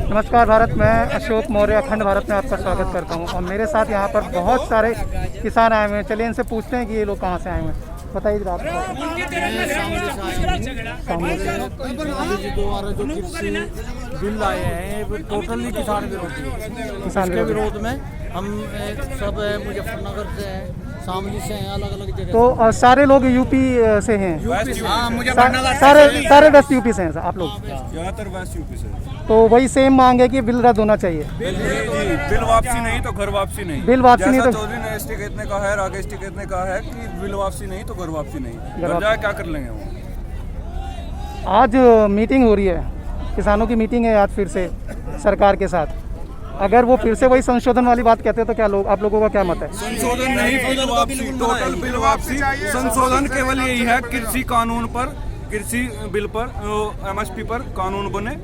नमस्कार भारत, मैं अशोक मौर्य अखंड भारत में आपका स्वागत करता हूं। और मेरे साथ यहां पर बहुत सारे किसान आए हुए हैं। चलिए इनसे पूछते हैं कि ये लोग कहां से आए हुए हैं। बताइए आप। दोबारा जो कृषि बिल आए हैं टोटली किसान के विरोध में हम सब मुजफ्फरनगर से हैं, शामली से हैं, अलग अलग जगह। तो सारे लोग यूपी से हैं? सारे वेस्ट यूपी से हैं आप लोग? ज्यादातर वेस्ट यूपी से। तो वही सेम मांग है कि बिल रद्द होना चाहिए। बिल वापसी नहीं तो घर वापसी नहीं। बिल वापसी नहीं तो चौधरी ने एसटी ने कहा है, राकेश टिकैत ने कहा है कि बिल वापसी नहीं तो घर वापसी नहीं। घर जाए क्या कर लेंगे वो। आज मीटिंग हो रही है, किसानों की मीटिंग है आज फिर से सरकार के साथ। अगर वो फिर से वही संशोधन वाली बात कहते हैं तो क्या लोग, आप लोगों का क्या मत है? संशोधन नहीं, बिल वापसी, टोटल बिल वापसी। संशोधन केवल यही है कृषि कानून पर, कृषि बिल पर, MSP पर कानून बने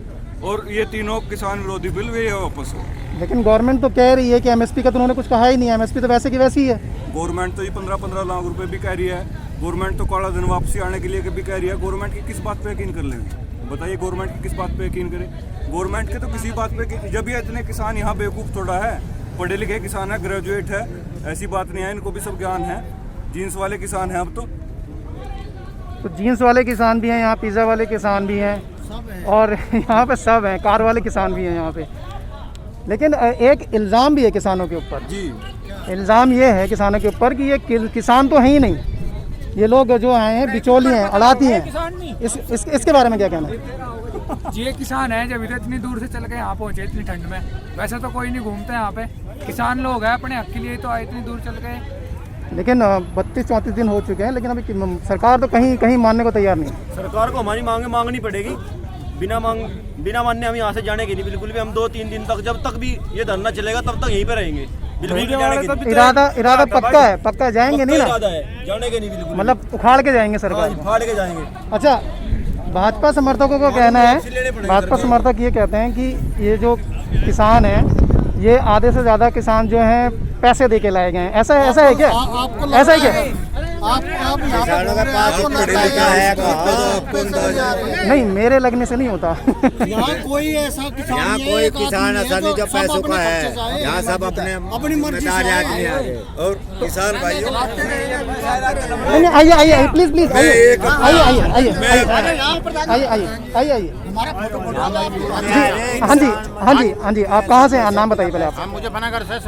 और ये तीनों किसान विरोधी बिल वे वापस हो। लेकिन गवर्नमेंट तो कह रही है कि MSP का तो उन्होंने कुछ कहा ही नहीं। MSP तो वैसे की वैसी ही है। गवर्नमेंट तो ये 15-15 लाख रुपए भी कह रही है। गवर्नमेंट तो काला धन वापसी आने के लिए भी कह रही है। गवर्नमेंट की किस बात पे यकीन कर लेंगे? बताइए, गवर्नमेंट की किस बात पे यकीन करें? गवर्नमेंट के तो किसी बात पे, जब ये इतने किसान यहाँ बेवकूफ़ थोड़ा है, पढ़े लिखे किसान है, ग्रेजुएट है, ऐसी बात नहीं है, इनको भी सब ज्ञान है। जीन्स वाले किसान हैं अब तो जीन्स वाले किसान भी हैं यहाँ, पिज़्ज़ा वाले किसान भी हैं, और यहाँ पे सब हैं, कार वाले किसान भी हैं यहाँ पे। लेकिन एक इल्ज़ाम भी है किसानों के ऊपर जी। इल्ज़ाम ये है किसानों के ऊपर कि ये किसान तो हैं ही नहीं, ये लोग जो आए हैं बिचौली हैं, अड़ाती हैं। इसके बारे में क्या कहना है? ये किसान है जब इतनी दूर से चल के यहाँ पहुँचे इतनी ठंड में। वैसे तो कोई नहीं घूमता यहाँ पे, किसान लोग हैं अपने हक के लिए तो आए इतनी दूर चल गए। लेकिन 32-34 दिन हो चुके हैं, लेकिन अभी सरकार तो कहीं मानने को तैयार नहीं। सरकार को हमारी मांगनी पड़ेगी। बिना मानने हम यहाँ से जाने की नहीं बिल्कुल भी। हम 2-3 दिन तक, जब तक भी ये धरना चलेगा तब तक यहीं पे रहेंगे। इरादा पक्का जाएंगे नहीं ना? जाने के नहीं बिल्कुल, मतलब उखाड़ के जाएंगे सरकार, फाड़ के जाएंगे। अच्छा, भाजपा समर्थकों को कहना है, भाजपा समर्थक ये कहते हैं कि ये जो किसान हैं, ये आधे से ज़्यादा किसान जो हैं पैसे दे के लाए गए हैं। ऐसा है क्या? ऐसा है क्या? नहीं, मेरे लगने से नहीं होता। यहाँ कोई ऐसा किसान ऐसा नहीं जो पैसों का है। यहाँ सब अपनी मर्जी से। और किसान भाइयों, आइए प्लीज आइए। हाँ जी, आप कहाँ से हैं? नाम बताइए पहले आप। मुझे बनागर से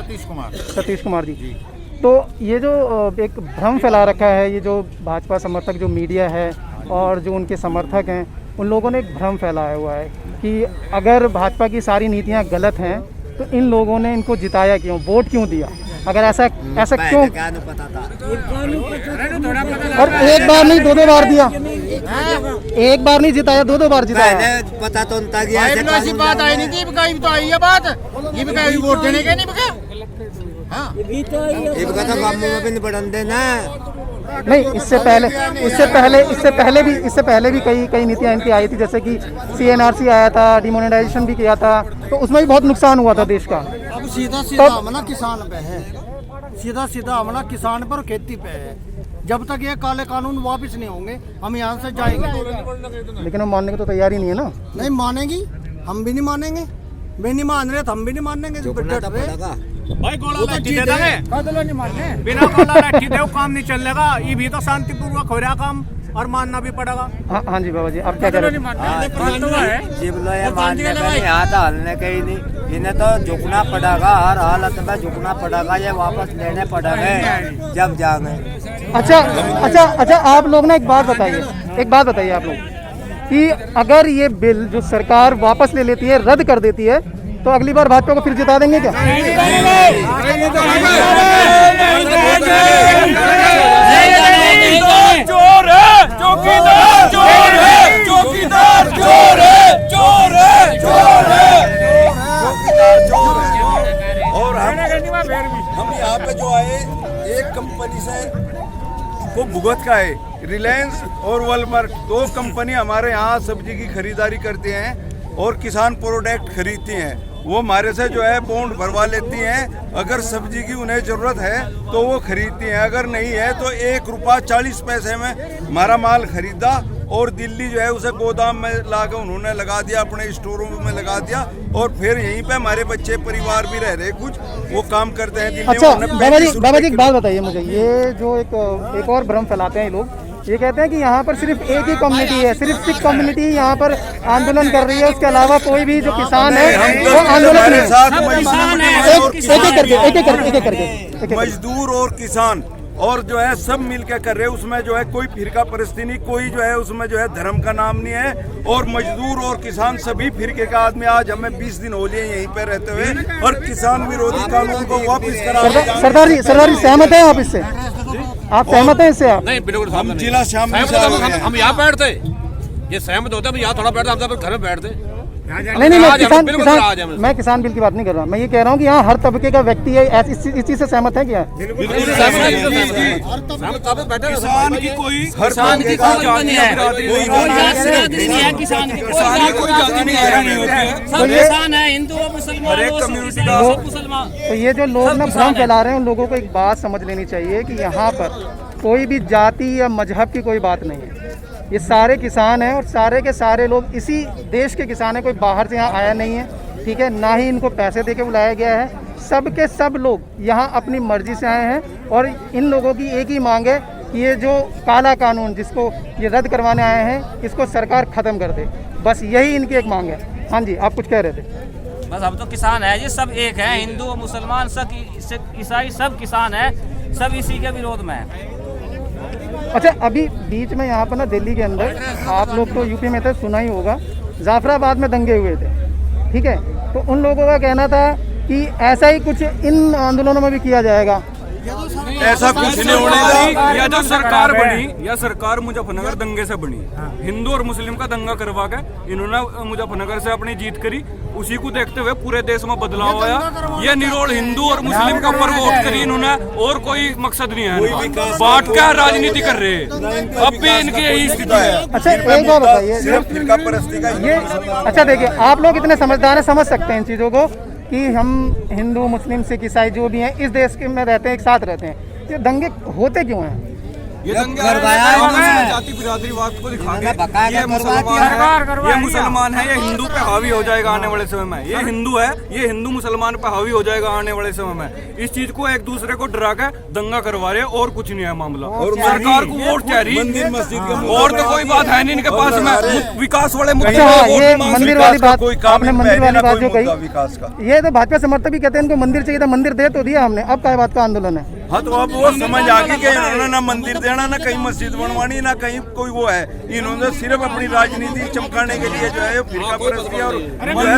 सतीश कुमार जी। तो ये जो एक भ्रम फैला रखा है, ये जो भाजपा समर्थक जो मीडिया है और जो उनके समर्थक हैं, उन लोगों ने एक भ्रम फैलाया हुआ है कि अगर भाजपा की सारी नीतियां गलत हैं तो इन लोगों ने इनको जिताया क्यों, वोट क्यों दिया? अगर ऐसा क्यों? और एक बार नहीं 2-2 बार दिया, एक बार नहीं जिताया, 2-2 बार जिताया। पता तो बात आई नहीं थी, तो आई है बात। ये वोट देने के नहीं नहीं, इससे पहले भी कई नीतियां इनकी आई थी, जैसे कि CNRC आया था, डिमोनेटाइजेशन भी किया था, तो उसमें भी बहुत नुकसान हुआ था देश का। अब सीधा हमला किसान पे है, सीधा हमला किसान पर, खेती पे है। जब तक ये काले कानून वापस नहीं होंगे हम यहाँ से जाएंगे। लेकिन हम मानने को तो तैयार ही नहीं है ना। नहीं मानेंगी, हम भी नहीं मानेंगे। वे नहीं मान रहे तो हम भी नहीं मानेंगे। भाई गोला लाठी दे देंगे, बिना गोला लाठी दे काम नहीं चलेगा। ये भी तो शांतिपूर्वक हो रहा काम, और मानना भी पड़ेगा। हाँ जी बाबा जी, आप क्या कह रहे हैं? हलने के ही नहीं, इन्हें तो झुकना पड़ेगा, हर हालत में झुकना पड़ेगा। ये वापस लेने पड़ेंगे जब जाएंगे। अच्छा, आप लोग ना एक बात बताइए आप लोग कि अगर ये बिल जो सरकार वापस ले लेती है, रद्द कर देती है, तो अगली बार भाजपा को फिर जिता देंगे क्या? चोर है चौकीदार, चोर है चौकीदार, चोर है, चोर है, चोर है, और हम यहाँ पे जो आए, एक कंपनी से को भुगत का है, रिलायंस और वॉलमार्ट, 2 कंपनी हमारे यहाँ सब्जी की खरीदारी करते हैं और किसान प्रोडक्ट खरीदती हैं। वो हमारे से जो है बॉन्ड भरवा लेती हैं। अगर सब्जी की उन्हें ज़रूरत है तो वो खरीदती हैं, अगर नहीं है तो 1 रुपया 40 पैसे में हमारा माल खरीदा और दिल्ली जो है उसे गोदाम में लाकर उन्होंने लगा दिया, अपने स्टोरों में लगा दिया, और फिर यहीं पे हमारे बच्चे परिवार भी रह रहे, कुछ वो काम करते हैं दिल्ली अच्छा में। बाबा जी एक बात बताइए मुझे, ये जो एक और भ्रम फैलाते हैं लोग, ये कहते हैं कि यहाँ पर सिर्फ एक ही कम्युनिटी है, सिर्फ सिख कम्युनिटी यहाँ पर आंदोलन कर रही है, उसके अलावा कोई भी जो किसान है वो आंदोलन नहीं। मजदूर और किसान और जो है सब मिलकर कर रहे हैं, उसमें जो है कोई फिरका परस्ती नहीं, कोई जो है उसमें जो है धर्म का नाम नहीं है, और मजदूर और किसान सभी फिरके का आदमी। आज हमें 20 दिन हो लिए यहीं पे रहते हुए, और किसान विरोधी कानून को वापस करा। सरदार जी सहमत है आप इससे? आप सहमत हैं इससे? आप नहीं, बिल्कुल हम जिला शामिल हम यहाँ बैठते, ये सहमत होते हैं, यहाँ थोड़ा बैठते, हम तो घर में बैठते। नहीं मैं किसान बिल की बात नहीं कर रहा, मैं ये कह रहा हूँ कि यहाँ हर तबके का व्यक्ति है, इस चीज से सहमत है क्या? किसान की कोई किसान है, हिंदू और मुसलमान, तो ये जो लोग ना भ्रम फैला रहे हैं, उन लोगों को एक बात समझ लेनी चाहिए कि यहाँ पर कोई भी जाति या मजहब की कोई बात नहीं है। ये सारे किसान हैं और सारे के सारे लोग इसी देश के किसान हैं, कोई बाहर से यहाँ आया नहीं है, ठीक है, ना ही इनको पैसे देके बुलाया गया है। सब के सब लोग यहाँ अपनी मर्जी से आए हैं, और इन लोगों की एक ही मांग है कि ये जो काला कानून जिसको ये रद्द करवाने आए हैं, इसको सरकार ख़त्म कर दे, बस यही इनकी एक मांग है। हाँ जी, आप कुछ कह रहे थे? बस हम तो किसान है, ये सब एक है, हिंदू और मुसलमान सब ईसाई सब किसान है, सब इसी के विरोध में है। अच्छा, अभी बीच में यहाँ पर ना दिल्ली के अंदर, आप लोग तो यूपी में थे, सुना ही होगा, जाफराबाद में दंगे हुए थे, ठीक है, तो उन लोगों का कहना था कि ऐसा ही कुछ इन आंदोलनों में भी किया जाएगा। ऐसा कुछ नहीं होने। या जो सरकार बनी, या सरकार मुजफ्फरनगर दंगे से बनी, हिंदू और मुस्लिम का दंगा करवा के इन्होंने मुजफ्फरनगर से अपनी जीत करी, उसी को देखते हुए पूरे देश में बदलाव आया। ये निरोड़ हिंदू और मुस्लिम के ऊपर वोट करी इन्होंने, और कोई मकसद नहीं है, बांट का राजनीति कर रहे हैं, अब भी इनकी यही स्थिति है। अच्छा एक बात बताइए, ये अच्छा देखिए, आप लोग इतने समझदार हैं, समझ सकते हैं इन चीज़ों को कि हम हिंदू मुस्लिम सिख ईसाई जो भी हैं इस देश के में रहते हैं, एक साथ रहते हैं, ये दंगे होते क्यों हैं? ये दंगे जाति बिरादरीवाद को दिखा के ये मुसलमान है, ये हिंदू पे हावी हो जाएगा आने वाले समय में, ये हिंदू है, ये हिंदू मुसलमान पे हावी हो जाएगा आने वाले समय में। इस चीज को एक दूसरे को डरा के दंगा करवा रहे, और कुछ नहीं है मामला। और सरकार को वोट चाहिए, और तो कोई बात है नहीं इनके पास में, विकास वाले मुद्दे। ये मंदिर वाली बात, आपने मंदिर वाली बात जो कही, ये तो भाजपा समर्थक भी कहते हैं इनको मंदिर चाहिए था, मंदिर दे तो दिया हमने, अब क्या बात का आंदोलन है? हाँ, तो अब वो समझ आ गई कि इन्होंने ना मंदिर देना, ना कहीं मस्जिद बनवानी, ना कहीं कोई वो है, इन्होंने सिर्फ अपनी राजनीति चमकाने के लिए जो है फिरका परस्ती और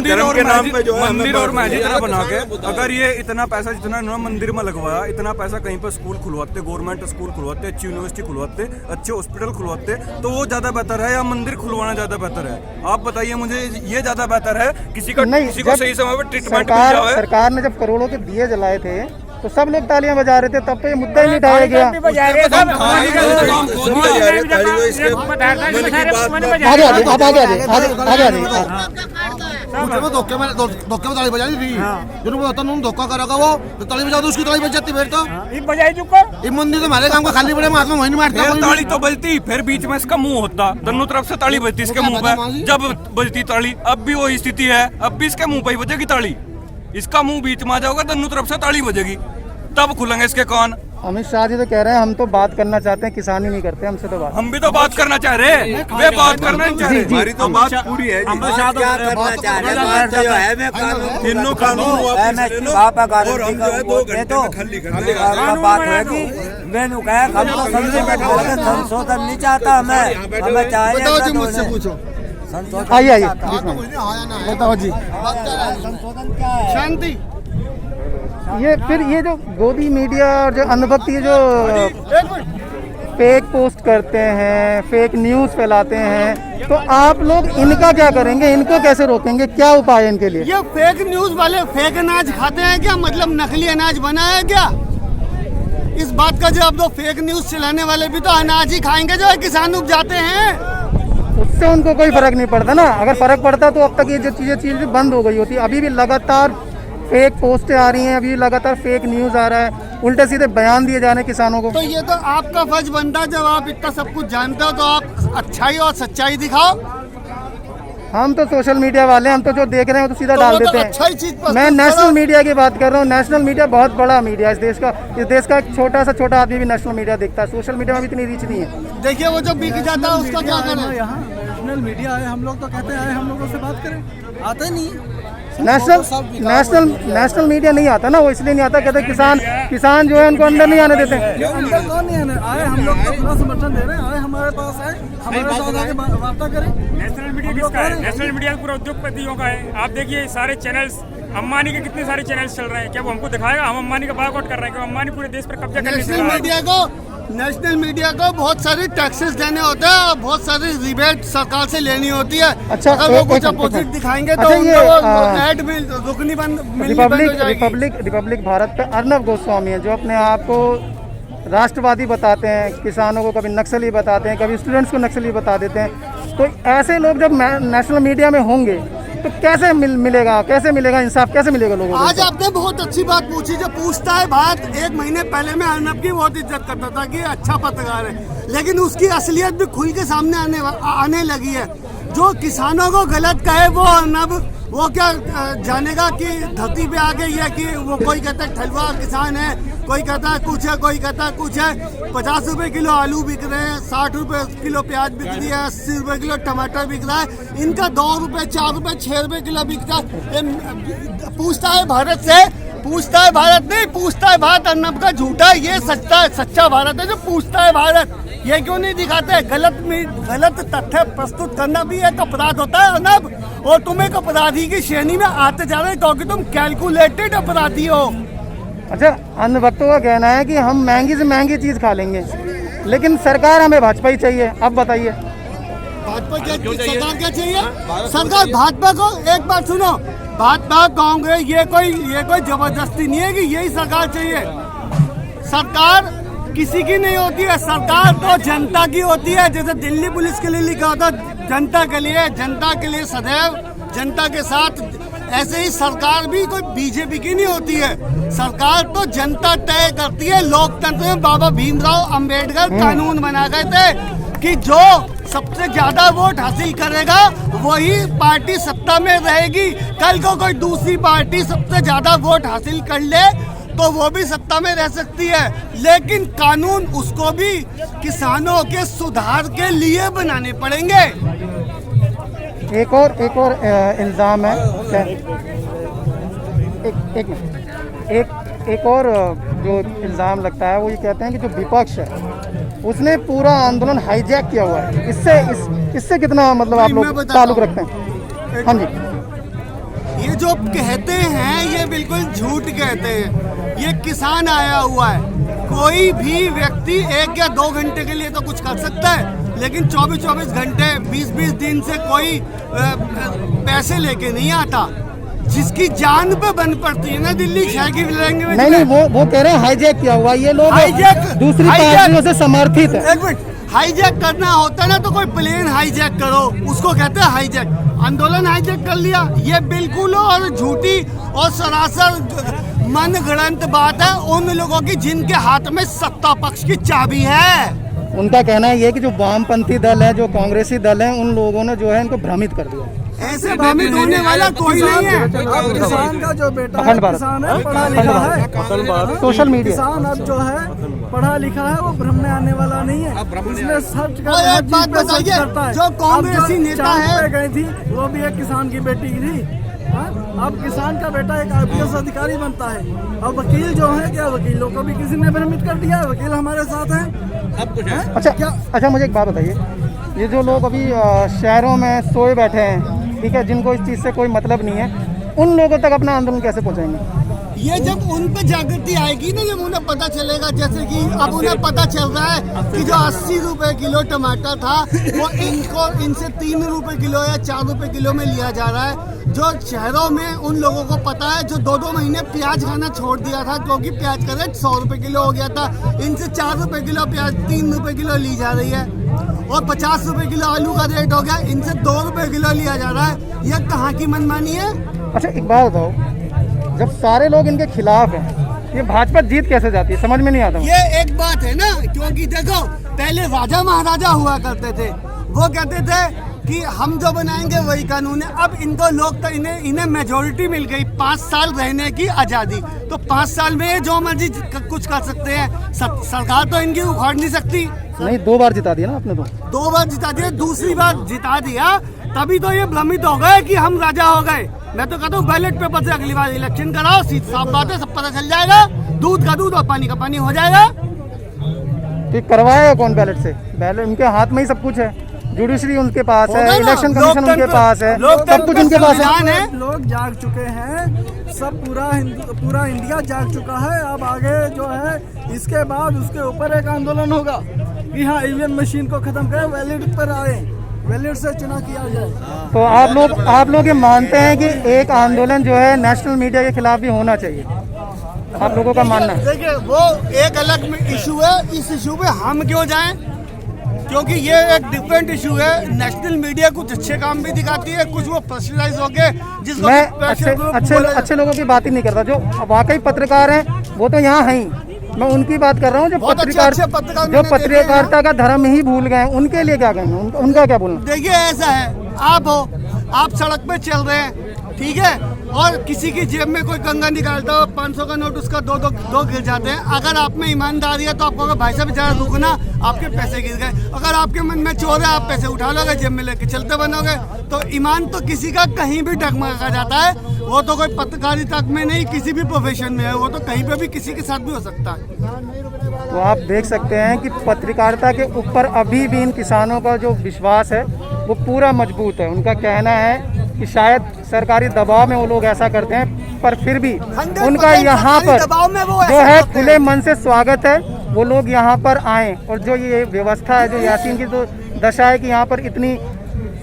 धर्म के नाम पे जो है मंदिर और मस्जिद बना के, अगर ये इतना पैसा जितना इन्होंने मंदिर में लगवाया, इतना पैसा कहीं पर स्कूल खुलवाते, गवर्नमेंट स्कूल खुलवाते, अच्छी यूनिवर्सिटी खुलवाते, अच्छे हॉस्पिटल खुलवाते, तो वो ज्यादा बेहतर है या मंदिर खुलवाना ज्यादा बेहतर है? आप बताइए मुझे, ये ज्यादा बेहतर है किसी को सही समय पर ट्रीटमेंट मिल जाए? सरकार ने जब करोड़ों के दिए जलाए थे तो सब लोग तालियां बजा रहे थे, तब तो ये मुद्दा ही नहीं उठाया गया। आगे धोखे में ताली बजा दी थी, धोखा करेगा वो तो ताली बजा दो, उसकी ताली बज जाती, फिर तो ये मंदिर तो हमारे काम का खाली पड़े, महात्मा वही नहीं मारता, ताली तो बजती, फिर बीच में इसका मुंह होता, दोनों तरफ से ताली बजती इसके मुंह पे, जब बजती ताली, अब भी वही स्थिति है, अब भी इसके मुंह पे ही बजेगी ताली, इसका मुंह बीच में आ जाएगा, दोनों तरफ से ताली बजेगी, तब खुलेंगे इसके कान। अमित शाह जी तो कह रहे हैं हम तो बात करना चाहते हैं, किसान ही नहीं करते, हमसे तो बात। हम भी तो बात करना चाह रहे हैं, वे बात करना नहीं चाह रहे, हमारी तो बात पूरी है। हम क्या करना चाह रहे हैं, बात जो है मैं तीनों कानून वापस ले लो, और हम जो है 2 घंटे में खाली बात होगी। मैंने कहा हम तो संशोधन नहीं चाहता, हमें चाहिए। मुझसे पूछो, आइए बताओ जी, शांति। ये फिर ये जो गोदी मीडिया और जो अनुभक्ति जो फेक पोस्ट करते हैं, फेक न्यूज़ फैलाते हैं, तो आप लोग इनका क्या करेंगे, इनको कैसे रोकेंगे, क्या उपाय है इनके लिए? ये फेक न्यूज़ वाले फेक अनाज खाते हैं क्या, मतलब नकली अनाज बना है क्या? इस बात का जवाब दो, फेक न्यूज़ चलाने वाले भी तो अनाज ही खाएंगे जो किसान उपजाते हैं, उससे उनको कोई फर्क नहीं पड़ता ना। अगर फर्क पड़ता तो अब तक ये जो चीज़ें बंद हो गई होती। अभी भी लगातार फेक पोस्टें आ रही हैं, अभी लगातार फेक न्यूज़ आ रहा है, उल्टे सीधे बयान दिए जा रहे हैं किसानों को। तो ये तो आपका फर्ज बनता है, जब आप इतना सब कुछ जानते हो तो आप अच्छाई और सच्चाई दिखाओ। हम तो सोशल मीडिया वाले हैं, हम तो जो देख रहे हैं वो तो सीधा तो डाल वो तो देते हैं। अच्छाई चीज प्रस्तुत मैं नेशनल करो। मीडिया की बात कर रहा हूँ। नेशनल मीडिया बहुत बड़ा मीडिया है इस देश का एक छोटा आदमी भी नेशनल मीडिया देखता है। सोशल मीडिया में भी इतनी रीच नहीं है। देखिए वो जो बिक जाता है उसका क्या करें। यहाँ नेशनल मीडिया है, हम लोग तो कहते हैं हम लोगों से बात करें, आता ही नहीं। नेशनल मीडिया नहीं आता ना, वो इसलिए नहीं आता, कहते किसान जो है उनको अंदर नहीं आने देते हैं। अंदर कौन नहीं आने आए, हम लोग तो पूरा समर्थन दे रहे हैं, आए हमारे पास आए, हमारे साथ आके वार्ता करें। नेशनल मीडिया किसका है? नेशनल मीडिया पूरा उद्योगपतियों का है। आप देखिए सारे चैनल्स, अंबानी के कितने सारे चैनल्स चल रहे हैं, क्या वो हमको दिखाएगा? हम अंबानी का बायकॉट कर रहे हैं, अंबानी पूरे देश पर कब्जा करने नेशनल मीडिया को बहुत सारे टैक्सेस देने होते हैं और बहुत सारी रिबेट सरकार से लेनी होती है। अच्छा, अगर वो कुछ अपोजिट दिखाएंगे तो ऐड रुकनी बंद रिपब्लिक भारत पे अर्नब गोस्वामी है जो अपने आप को राष्ट्रवादी बताते हैं, किसानों को कभी नक्सली बताते हैं, कभी स्टूडेंट्स को नक्सली बता देते हैं। तो ऐसे लोग जब नेशनल मीडिया में होंगे तो कैसे मिलेगा इंसाफ, कैसे मिलेगा लोगों को? आज आपने बहुत अच्छी बात पूछी। जो पूछता है बात, 1 महीने पहले मैं अर्नब की बहुत इज्जत करता था कि अच्छा पत्रकार है, लेकिन उसकी असलियत भी खुल के सामने आने लगी है। जो किसानों को गलत कहे वो अर्नब वो क्या जानेगा कि धरती पे आ गई है कि वो कोई कहता है ठलवा किसान है, कोई कहता है कुछ है, कोई कहता है कुछ है। 50 रुपए किलो आलू बिक रहे हैं, 60 रुपए किलो प्याज बिक रही है, 80 रुपए किलो टमाटर बिक रहा है। इनका 2 रुपए 4 रुपए 6 रुपए किलो बिकता है। पूछता है भारत से, पूछता है भारत नहीं, पूछता है भारत अर्नब का झूठा, ये सच्चा भारत है जो पूछता है भारत। ये क्यों नहीं दिखाते? गलत तथ्य प्रस्तुत करना भी एक अपराध होता है अर्नब, और तुम एक अपराधी की श्रेणी में आते जा रहे हो क्योंकि तुम कैलकुलेटेड अपराधी हो। अच्छा, अन्य वक्तों का कहना है कि हम महंगी से महंगी चीज खा लेंगे, लेकिन सरकार हमें भाजपा ही चाहिए। अब बताइए भाजपा सरकार क्या चाहिए? सरकार भाजपा को, एक बात सुनो, भाजपा कांग्रेस ये कोई जबरदस्ती नहीं है कि यही सरकार चाहिए। सरकार किसी की नहीं होती है, सरकार तो जनता की होती है। जैसे दिल्ली पुलिस के लिए लिखा होता जनता के लिए सदैव जनता के साथ, ऐसे ही सरकार भी कोई बीजेपी की नहीं होती है। सरकार तो जनता तय करती है। लोकतंत्र में बाबा भीमराव अंबेडकर कानून बना गए थे कि जो सबसे ज्यादा वोट हासिल करेगा वही पार्टी सत्ता में रहेगी। कल को कोई दूसरी पार्टी सबसे ज्यादा वोट हासिल कर ले तो वो भी सत्ता में रह सकती है, लेकिन कानून उसको भी किसानों के सुधार के लिए बनाने पड़ेंगे। एक और इल्ज़ाम है, एक और जो इल्ज़ाम लगता है वो ये कहते हैं कि जो विपक्ष है उसने पूरा आंदोलन हाईजैक किया हुआ है। इससे कितना मतलब आप लोग ताल्लुक रखते हैं? हाँ जी, ये जो कहते हैं ये बिल्कुल झूठ कहते हैं। ये किसान आया हुआ है, कोई भी व्यक्ति 1 या 2 घंटे के लिए तो कुछ कर सकता है, लेकिन 24-24 घंटे 20-20 दिन से कोई पैसे लेके नहीं आता। जिसकी जान पे बन पड़ती है ना दिल्ली शहर की लड़ाई में। नहीं, वो कह रहे हैं हाईजैक किया हुआ। ये लोग दूसरी पार्टियों से समर्थित है। एक मिनट, हाईजैक करना होता है ना तो कोई प्लेन हाईजैक करो, उसको कहते हैं हाईजैक। आंदोलन हाईजैक कर लिया, ये बिल्कुल और झूठी और सरासर मन गढ़ंत बात है उन लोगों की जिनके हाथ में सत्ता पक्ष की चाबी है। उनका कहना है ये कि जो वामपंथी दल है, जो कांग्रेसी दल है, उन लोगों ने जो है इनको भ्रमित कर दिया। ऐसे भ्रमित होने वाला कोई नहीं है। किसान का जो बेटा है, किसान है, पढ़ा लिखा है, सोशल मीडिया किसान अब जो है पढ़ा लिखा है, वो भ्रम में आने वाला नहीं है। इसमें सर्च और एक बात बताइए, जो कांग्रेसी नेता है गई थी वो भी एक किसान की बेटी की थी। अब किसान का बेटा एक IPS अधिकारी बनता है। अब वकील जो है, क्या वकीलों को भी किसी ने भ्रमित कर दिया? वकील हमारे साथ हैं अब कुछ है। अच्छा, मुझे एक बात बताइए, ये जो लोग अभी शहरों में सोए बैठे हैं, ठीक है, जिनको इस चीज़ से कोई मतलब नहीं है, उन लोगों तक अपना आंदोलन कैसे पहुंचाएंगे? ये जब उन पे जागृति आएगी ना, जब उन्हें पता चलेगा, जैसे कि अब उन्हें पता चल रहा है कि जो 80 रुपए किलो टमाटर था वो इनसे 3 रुपए किलो या 4 रुपए किलो में लिया जा रहा है। जो शहरों में उन लोगों को पता है जो 2-2 महीने प्याज खाना छोड़ दिया था क्योंकि प्याज का रेट 100 रुपए किलो हो गया था, इनसे 4 रुपए किलो प्याज 3 रुपए किलो ली जा रही है। और 50 रुपए किलो आलू का रेट हो गया, इनसे 2 रुपए किलो लिया जा रहा है। यह कहाँ की मनमानी है? अच्छा, एक बात बताओ, जब सारे लोग इनके खिलाफ हैं, ये भाजपा जीत कैसे जाती है, समझ में नहीं आता। ये एक बात है ना, क्योंकि देखो पहले राजा महाराजा हुआ करते थे, वो कहते थे कि हम जो बनाएंगे वही कानून है। अब इनको लोग तो इन्हें मेजोरिटी मिल गई 5 साल रहने की आज़ादी, तो 5 साल में ये जो मर्जी कुछ कर सकते हैं। सरकार तो इनकी उखाड़ नहीं सकती। नहीं, 2 बार जिता दिया ना आपने तो। 2 बार जिता दिया, दूसरी बार जिता दिया तभी तो ये भ्रमित हो गए कि हम राजा हो गए। मैं तो कहता हूँ बैलेट पेपर से अगली बार इलेक्शन कराओ, सीधी साफ बात है, सब पता चल जाएगा, दूध का दूध और पानी का पानी हो जाएगा। तो करवाएगा कौन बैलेट से? बैलेट उनके हाथ में ही सब कुछ है, जुडिशरी उनके पास है, इलेक्शन कमीशन उनके पास है, सब कुछ उनके पास है। लोग जाग चुके हैं, सब पूरा इंडिया जाग चुका है। अब आगे जो है इसके बाद उसके ऊपर एक आंदोलन होगा कि हाँ ईवीएम मशीन को खत्म करें, वैलिड पर आए, वैलिड से चुनाव किया जाए। तो आप लोग ये मानते हैं कि एक आंदोलन जो है नेशनल मीडिया के खिलाफ भी होना चाहिए, आप लोगों का मानना है? देखिए वो एक अलग इशू है, इस इशू पे हम क्यों जाएं, क्योंकि ये एक डिफरेंट इशू है। नेशनल मीडिया कुछ अच्छे काम भी दिखाती है, कुछ वो प्रेशराइज हो गए, जिसको मैं अच्छे लोगों की बात ही नहीं करता, जो वाकई पत्रकार हैं वो तो यहाँ हैं ही, मैं उनकी बात कर रहा हूँ जो पत्रकारिता का धर्म ही भूल गए, उनके लिए क्या कहेंगे, उनका क्या बोलना? देखिए ऐसा है, आप सड़क पे चल रहे हैं, ठीक है, और किसी की जेब में कोई कंगा निकालता हो, 500 का नोट उसका दो गिर जाते हैं। अगर आप में ईमानदारी है तो आपको अगर भाई साहब ज़रा रुकना, आपके पैसे गिर गए। अगर आपके मन में चोर है, आप पैसे उठा लोगे, जेब में लेके चलते बनोगे, तो ईमान तो किसी का कहीं भी डगमगा जाता है। वो तो कोई पत्रकारिता में नहीं, किसी भी प्रोफेशन में है, वो तो कहीं पे भी किसी के साथ भी हो सकता है। तो आप देख सकते हैं कि पत्रकारिता के ऊपर अभी भी इन किसानों का जो विश्वास है वो पूरा मजबूत है। उनका कहना है कि शायद सरकारी दबाव में वो लोग ऐसा करते हैं, पर फिर भी उनका यहाँ पर जो है खुले मन से स्वागत है, वो लोग यहाँ पर आएँ। और जो ये व्यवस्था है, जो यासीन की जो दशा है कि यहाँ पर इतनी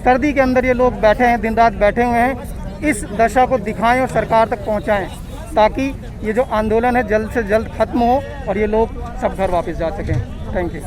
सर्दी के अंदर ये लोग बैठे हैं, दिन रात बैठे हुए हैं, इस दशा को दिखाएं और सरकार तक पहुँचाएँ, ताकि ये जो आंदोलन है जल्द से जल्द खत्म हो और ये लोग सब घर वापस जा सकें। Thank you.